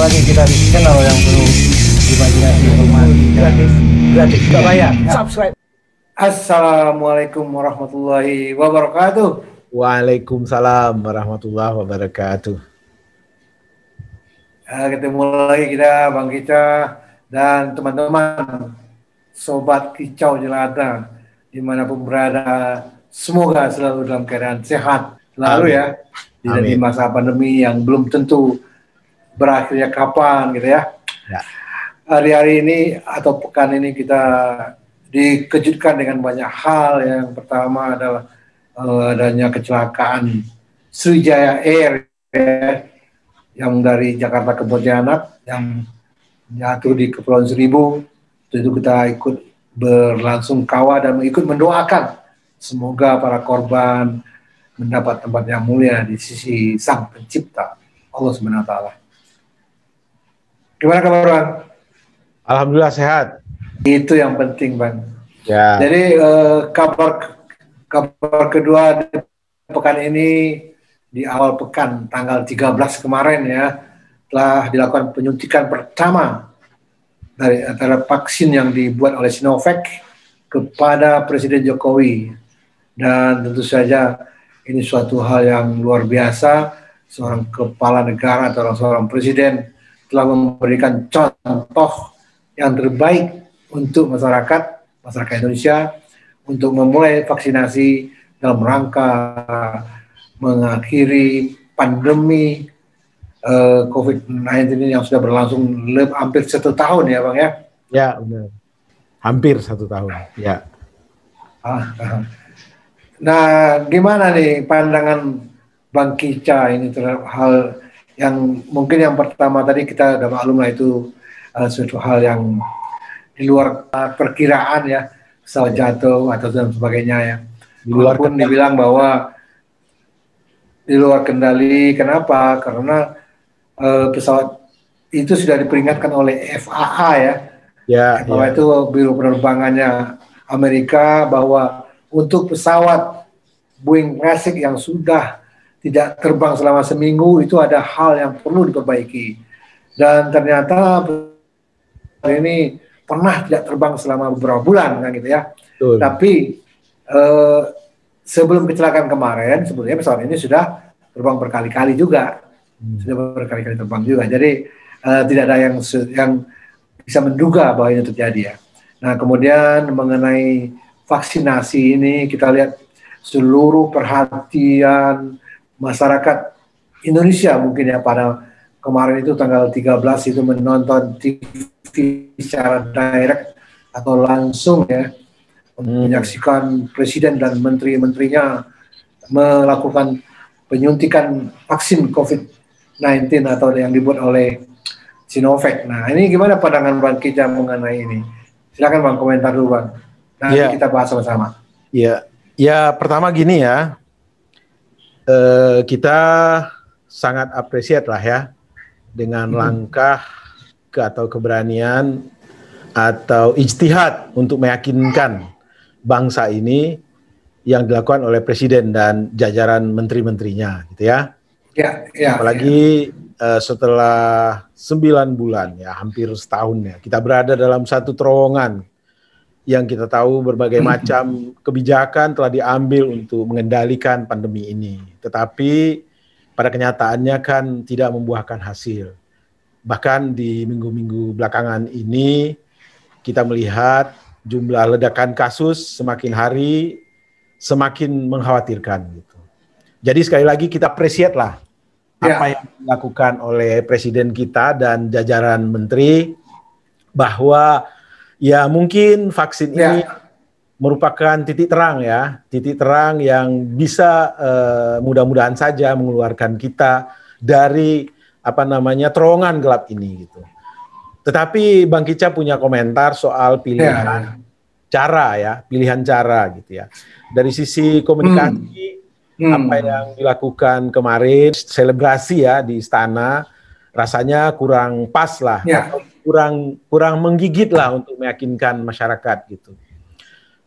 lagi kita di channel yang perlu imajinasi informasi gratis tidak bayar. Subscribe. Assalamualaikum warahmatullahi wabarakatuh. Waalaikumsalam warahmatullahi wabarakatuh. Ketemu lagi kita Bang Kica dan teman-teman Sobat Kicau Jelata dimanapun berada, semoga selalu dalam keadaan sehat selalu. Amin. Ya di masa pandemi yang belum tentu berakhirnya kapan gitu ya. Hari-hari ini atau pekan ini kita dikejutkan dengan banyak hal. Yang pertama adalah adanya kecelakaan Sriwijaya Air ya, yang dari Jakarta ke Pontianak yang jatuh di Kepulauan Seribu. Tentu kita ikut berlangsung kawah dan ikut mendoakan semoga para korban mendapat tempat yang mulia di sisi Sang Pencipta Allah Subhanahu wa taala. Gimana kabar Bang? Alhamdulillah sehat. Itu yang penting Bang. Ya. Jadi kabar kedua pekan ini di awal pekan tanggal 13 kemarin ya telah dilakukan penyuntikan pertama dari antara vaksin yang dibuat oleh Sinovac kepada Presiden Jokowi, dan tentu saja ini suatu hal yang luar biasa. Seorang kepala negara atau seorang presiden telah memberikan contoh yang terbaik untuk masyarakat Indonesia untuk memulai vaksinasi dalam rangka mengakhiri pandemi COVID-19 ini yang sudah berlangsung hampir 1 tahun ya Bang ya? Ya benar, hampir 1 tahun ya. Nah gimana nih pandangan Bang Kica ini terhadap hal yang mungkin yang pertama tadi kita udah maklum lah itu suatu hal yang di luar perkiraan ya, pesawat jatuh atau dan sebagainya ya. Walaupun dibilang bahwa di luar kendali, kenapa? Karena pesawat itu sudah diperingatkan oleh FAA ya, bahwa itu Biro Penerbangannya Amerika, bahwa untuk pesawat Boeing Classic yang sudah tidak terbang selama seminggu itu ada hal yang perlu diperbaiki, dan ternyata ini pernah tidak terbang selama beberapa bulan kan gitu ya. Betul. Tapi sebelum kecelakaan kemarin sebetulnya pesawat ini sudah terbang berkali-kali juga. Sudah berkali-kali terbang juga. Jadi tidak ada yang bisa menduga bahwa ini terjadi ya. Nah kemudian mengenai vaksinasi ini kita lihat seluruh perhatian masyarakat Indonesia mungkin ya pada kemarin itu tanggal 13 itu menonton TV secara direct atau langsung ya, menyaksikan presiden dan menteri-menterinya melakukan penyuntikan vaksin COVID-19 atau yang dibuat oleh Sinovac. Nah ini gimana pandangan Bang Kica mengenai ini? Silakan Bang, komentar dulu Bang. Nanti kita bahas sama-sama. Ya pertama gini ya, kita sangat apresiat lah ya dengan langkah atau keberanian atau ijtihad untuk meyakinkan bangsa ini yang dilakukan oleh Presiden dan jajaran menteri-menterinya gitu ya. Apalagi setelah 9 bulan ya, hampir setahun ya, kita berada dalam satu terowongan yang kita tahu berbagai macam kebijakan telah diambil untuk mengendalikan pandemi ini. Tetapi pada kenyataannya kan tidak membuahkan hasil. Bahkan di minggu-minggu belakangan ini kita melihat jumlah ledakan kasus semakin hari semakin mengkhawatirkan gitu. Jadi sekali lagi kita appreciate lah apa yang dilakukan oleh Presiden kita dan jajaran menteri, bahwa ya mungkin vaksin ini merupakan titik terang ya, titik terang yang bisa mudah-mudahan saja mengeluarkan kita dari terowongan gelap ini gitu. Tetapi Bang Kica punya komentar soal pilihan cara gitu ya. Dari sisi komunikasi apa yang dilakukan kemarin, selebrasi ya di istana, rasanya kurang pas lah, atau kurang menggigit lah untuk meyakinkan masyarakat gitu.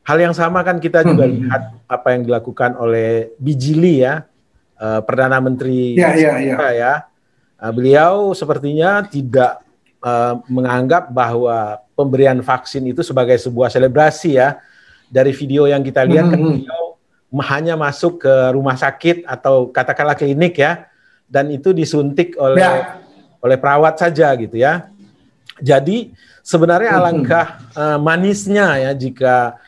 Hal yang sama kan kita juga lihat apa yang dilakukan oleh Bijili ya, Perdana Menteri beliau sepertinya tidak menganggap bahwa pemberian vaksin itu sebagai sebuah selebrasi ya. Dari video yang kita lihat kan beliau hanya masuk ke rumah sakit atau katakanlah klinik ya, dan itu disuntik oleh perawat saja gitu ya. Jadi sebenarnya alangkah manisnya ya jika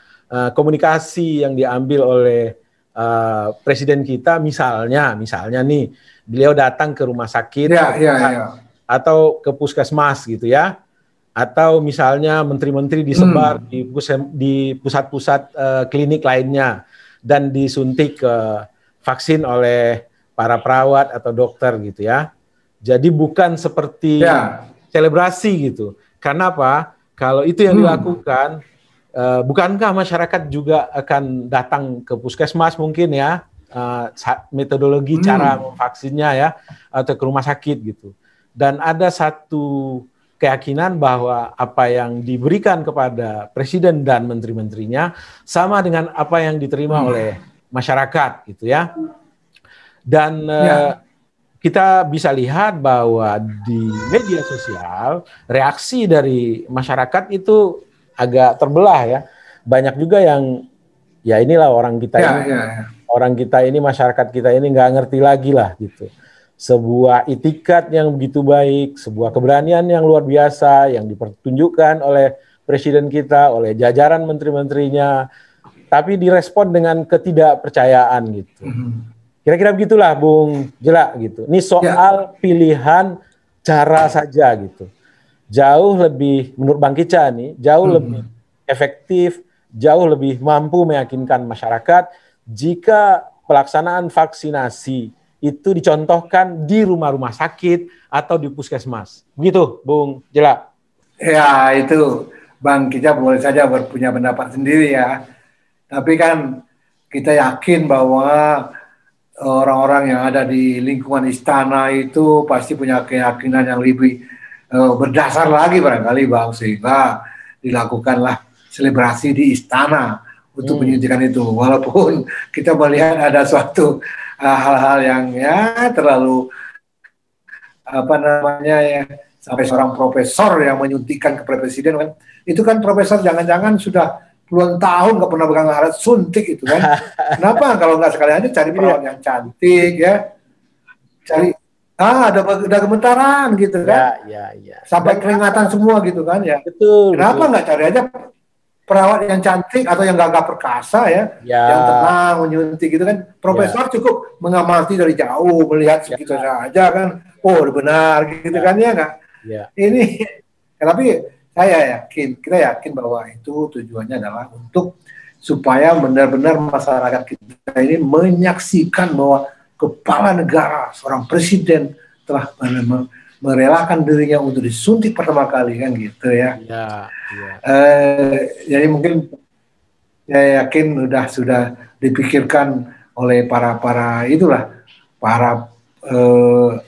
komunikasi yang diambil oleh presiden kita, misalnya nih beliau datang ke rumah sakit atau ke puskesmas gitu ya, atau misalnya menteri-menteri disebar di pusat-pusat klinik lainnya dan disuntik vaksin oleh para perawat atau dokter gitu ya. Jadi bukan seperti selebrasi gitu. Karena apa? Kalau itu yang dilakukan, bukankah masyarakat juga akan datang ke puskesmas mungkin ya, metodologi cara vaksinnya ya, atau ke rumah sakit gitu. Dan ada satu keyakinan bahwa apa yang diberikan kepada presiden dan menteri-menterinya sama dengan apa yang diterima oleh masyarakat gitu ya. Dan kita bisa lihat bahwa di media sosial reaksi dari masyarakat itu agak terbelah ya. Banyak juga yang ya inilah orang kita orang kita ini, masyarakat kita ini nggak ngerti lagi lah gitu. Sebuah itikat yang begitu baik, sebuah keberanian yang luar biasa yang dipertunjukkan oleh presiden kita, oleh jajaran menteri-menterinya, tapi direspon dengan ketidakpercayaan gitu. Kira-kira begitulah Bung Jela gitu. Ini soal pilihan cara saja gitu. Jauh lebih, menurut Bang Kica nih, jauh lebih efektif, jauh lebih mampu meyakinkan masyarakat jika pelaksanaan vaksinasi itu dicontohkan di rumah-rumah sakit atau di puskesmas. Begitu, Bung Jela. Ya, itu Bang Kica boleh saja punya pendapat sendiri ya. Tapi kan kita yakin bahwa orang-orang yang ada di lingkungan istana itu pasti punya keyakinan yang lebih berdasar lagi barangkali Bang, sehingga dilakukanlah selebrasi di istana untuk penyuntikan itu. Walaupun kita melihat ada suatu hal-hal yang ya terlalu sampai seorang profesor yang menyuntikkan kepada presiden kan, itu kan profesor jangan-jangan sudah puluhan tahun nggak pernah pegang alat suntik itu kan. Kenapa kalau nggak sekali aja cari perawat yang cantik ya, cari ada gemetaran gitu kan, sampai keringatan semua gitu kan ya. Kenapa nggak cari aja perawat yang cantik atau yang gagah perkasa ya, yang tenang menyuntik gitu kan. Profesor cukup mengamati dari jauh, melihat segitu saja kan, oh benar gitu kan ya nggak. Ini tapi kita yakin bahwa itu tujuannya adalah untuk supaya benar-benar masyarakat kita ini menyaksikan bahwa kepala negara, seorang presiden telah merelakan dirinya untuk disuntik pertama kali kan gitu ya. Jadi mungkin saya yakin sudah dipikirkan oleh para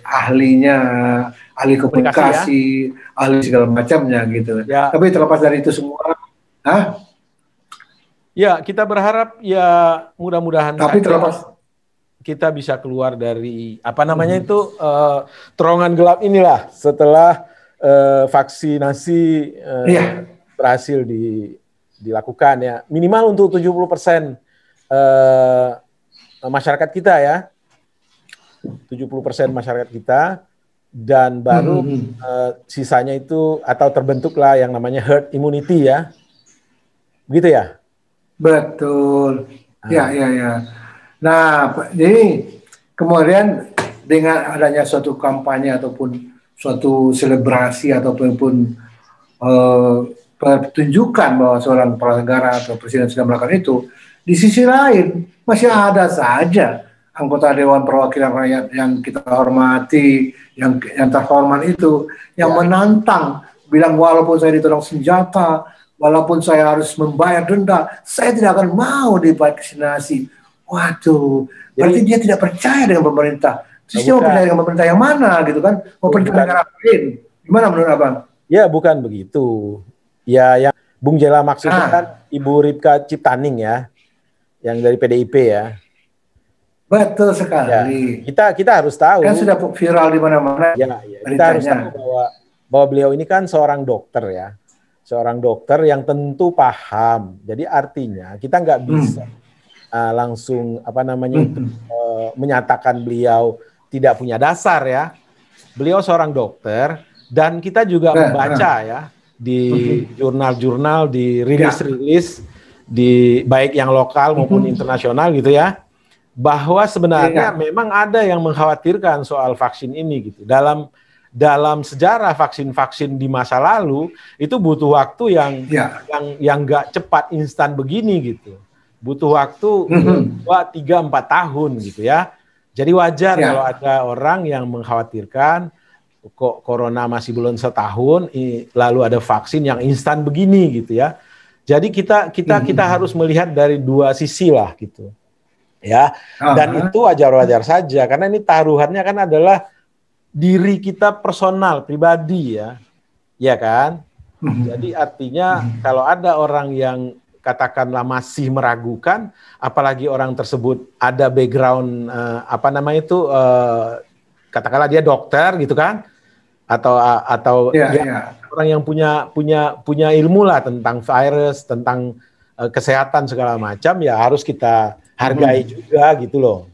ahlinya, ahli komunikasi, ahli segala macamnya gitu. Tapi terlepas dari itu semua, ya kita berharap ya mudah-mudahan tapi terlepas kita bisa keluar dari terowongan gelap inilah setelah vaksinasi berhasil dilakukan ya, minimal untuk 70% masyarakat kita ya, 70% masyarakat kita, dan baru sisanya itu atau terbentuklah yang namanya herd immunity ya, begitu ya? Betul, ya. Nah, jadi kemudian dengan adanya suatu kampanye ataupun suatu selebrasi ataupun pertunjukan bahwa seorang kepala negara atau presiden sudah melakukan itu, di sisi lain masih ada saja anggota Dewan Perwakilan Rakyat yang kita hormati, yang terhormat itu, yang menantang, bilang walaupun saya ditodong senjata, walaupun saya harus membayar denda, saya tidak akan mau divaksinasi. Waduh, berarti dia tidak percaya dengan pemerintah. Terus dia mau percaya dengan pemerintah yang mana gitu kan? Mau perintah negara lain. Gimana menurut Abang? Ya bukan begitu. Ya yang Bung Jela maksudnya kan Ibu Ripka Ciptaning ya, yang dari PDIP ya. Betul Ya, sekali. kita harus tahu. Kan sudah viral di mana-mana Ya, kita harus beritanya. tahu bahwa beliau ini kan seorang dokter ya, seorang dokter yang tentu paham. Jadi artinya kita nggak bisa Hmm. langsung apa namanya itu Hmm. menyatakan beliau tidak punya dasar ya. Beliau seorang dokter dan kita juga membaca ya di Hmm. jurnal-jurnal, di Ya. rilis-rilis di baik yang lokal maupun Hmm. internasional gitu ya, bahwa sebenarnya Ya. memang ada yang mengkhawatirkan soal vaksin ini gitu. Dalam sejarah vaksin-vaksin di masa lalu itu butuh waktu Ya. yang nggak cepat instan begini gitu. Butuh waktu Hmm. 2, 3, 4 tahun gitu ya. Jadi wajar kalau Ya. ada orang yang mengkhawatirkan kok corona masih belum setahun lalu ada vaksin yang instan begini gitu ya. Jadi kita harus melihat dari dua sisi lah gitu. Ya. Dan itu wajar-wajar saja karena ini taruhannya kan adalah diri kita personal pribadi ya. Ya kan? Jadi artinya kalau ada orang yang katakanlah masih meragukan, apalagi orang tersebut ada background apa namanya itu katakanlah dia dokter gitu kan, atau Ya. ya Ya. orang yang punya ilmu lah tentang virus, tentang kesehatan segala macam ya harus kita hargai juga gitu loh.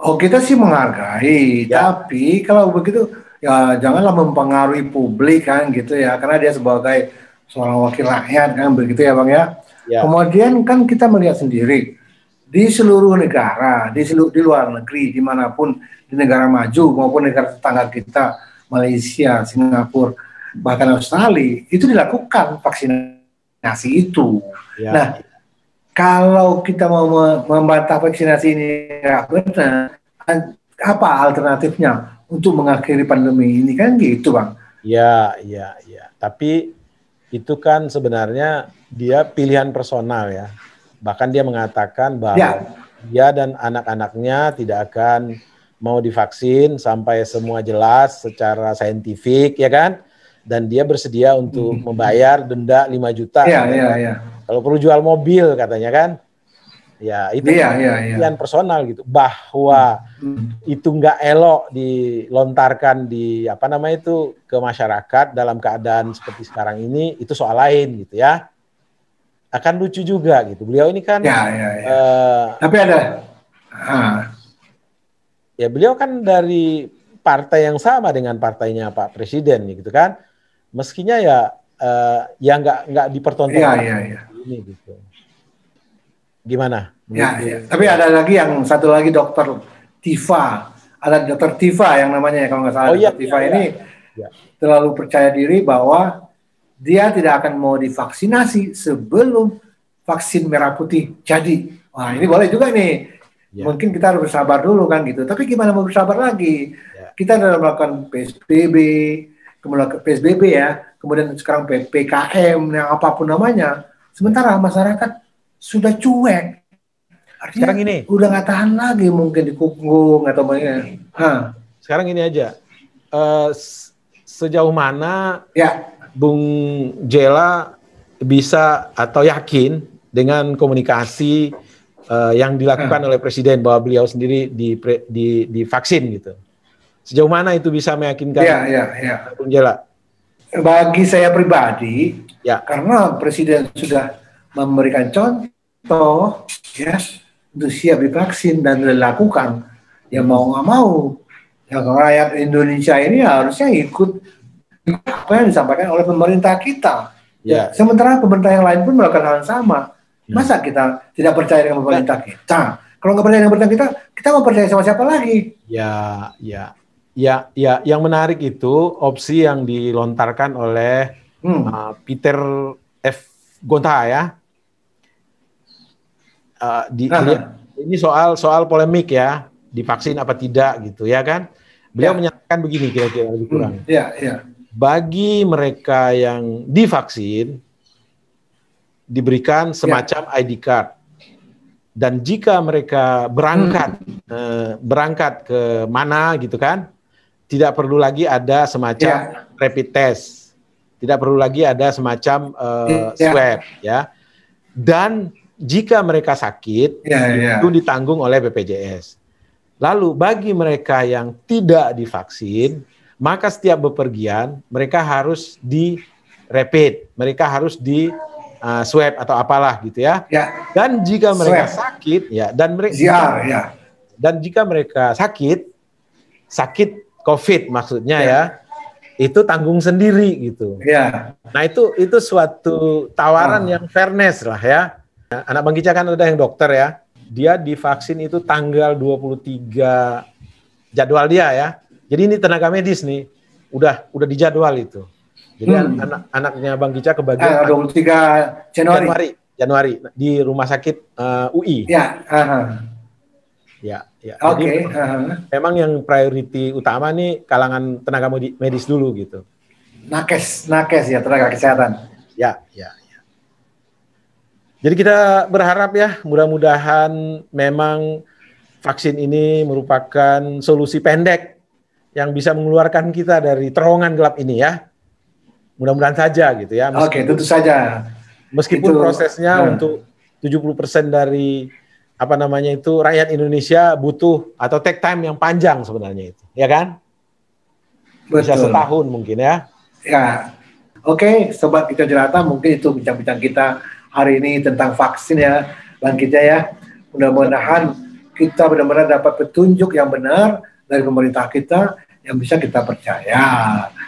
Oh, kita sih menghargai, Ya, tapi kalau begitu ya janganlah mempengaruhi publik kan gitu ya, karena dia sebagai seorang wakil rakyat kan begitu ya Bang ya. ya. Kemudian kan kita melihat sendiri di seluruh negara, di luar negeri, dimanapun di negara maju maupun negara tetangga kita, Malaysia, Singapura, bahkan Australia, itu dilakukan vaksinasi itu. Ya. Nah, kalau kita mau membantah vaksinasi ini nggak benar, apa alternatifnya untuk mengakhiri pandemi ini kan gitu Bang? Ya. Tapi itu kan sebenarnya dia pilihan personal ya. Bahkan dia mengatakan bahwa dia dan anak-anaknya tidak akan mau divaksin sampai semua jelas secara saintifik ya kan. Dan dia bersedia untuk membayar denda 5 juta. Iya. Kalau perlu jual mobil katanya kan. Ya itu pilihan personal gitu. Bahwa itu nggak elok dilontarkan di apa namanya itu ke masyarakat dalam keadaan seperti sekarang ini itu soal lain gitu ya. Akan lucu juga gitu. Beliau ini kan tapi ada ya beliau kan dari partai yang sama dengan partainya Pak Presiden gitu kan. Meskinya ya nggak dipertontonkan ini gitu. Gimana? Ya. Tapi ada lagi yang satu lagi dokter Tifa, ada dokter Tifa yang namanya kalau nggak salah. Dokter Tifa ini terlalu percaya diri bahwa dia tidak akan mau divaksinasi sebelum vaksin merah putih jadi. Wah ini boleh juga nih. Mungkin kita harus bersabar dulu kan gitu. Tapi gimana mau bersabar lagi? Kita sudah melakukan PSBB, kemudian PSBB ya, kemudian sekarang PPKM yang apapun namanya. Sementara masyarakat sudah cuek. Artinya sekarang ini udah nggak tahan lagi mungkin dikungkung atau bagaimana. Sekarang ini aja. Sejauh mana Bung Jela bisa atau yakin dengan komunikasi yang dilakukan oleh Presiden bahwa beliau sendiri divaksin gitu. Sejauh mana itu bisa meyakinkan Bung Jela? Bagi saya pribadi, karena Presiden sudah memberikan contoh ya untuk siap divaksin dan dilakukan, ya mau nggak mau, ya rakyat Indonesia ini harusnya ikut apa yang disampaikan oleh pemerintah kita. Sementara pemerintah yang lain pun melakukan hal yang sama. Masa kita tidak percaya dengan pemerintah kita? Kalau nggak percaya dengan pemerintah kita mau percaya sama siapa lagi? Ya, yang menarik itu opsi yang dilontarkan oleh Peter F. Gonta ya. Ini soal polemik ya, divaksin apa tidak gitu ya kan. Beliau menyatakan begini kira-kira lebih kurang. Bagi mereka yang divaksin diberikan semacam ID card. Dan jika mereka berangkat ke mana gitu kan, tidak perlu lagi ada semacam rapid test. Tidak perlu lagi ada semacam swab ya. Dan jika mereka sakit, itu ditanggung oleh BPJS. Lalu bagi mereka yang tidak divaksin, maka setiap bepergian mereka harus di rapid, mereka harus di swab atau apalah gitu ya. Dan jika mereka sakit, dan jika mereka sakit COVID maksudnya ya, itu tanggung sendiri gitu. Nah itu suatu tawaran yang fairness lah ya. Anak Bang Kica kan ada yang dokter ya, dia divaksin itu tanggal 23 jadwal dia ya. Jadi ini tenaga medis nih, udah dijadwal itu. Jadi anaknya Bang Kica kebagian 23 Januari di rumah sakit UI. Jadi memang yang priority utama nih kalangan tenaga medis dulu gitu. Nakes ya, tenaga kesehatan. Ya. Jadi kita berharap ya, mudah-mudahan memang vaksin ini merupakan solusi pendek yang bisa mengeluarkan kita dari terowongan gelap ini ya. Mudah-mudahan saja gitu ya. Tentu saja. Meskipun prosesnya untuk 70% dari rakyat Indonesia butuh atau take time yang panjang sebenarnya itu, ya kan? Bisa setahun mungkin ya. Sobat Kicau Jelata, mungkin itu bincang-bincang kita hari ini tentang vaksin ya, Bang Kica ya. Mudah-mudahan kita benar-benar dapat petunjuk yang benar dari pemerintah kita yang bisa kita percaya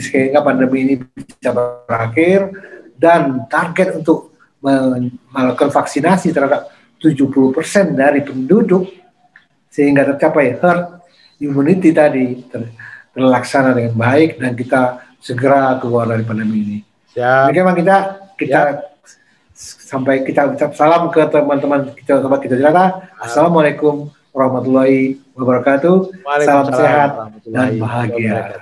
sehingga pandemi ini bisa berakhir, dan target untuk melakukan vaksinasi terhadap 70% dari penduduk sehingga tercapai herd immunity tadi terlaksana dengan baik dan kita segera keluar dari pandemi ini. Bagaimana kita sampai kita ucap salam ke teman-teman kita, sobat Kicau Jelata. Assalamualaikum warahmatullahi wabarakatuh. Salam sehat dan bahagia.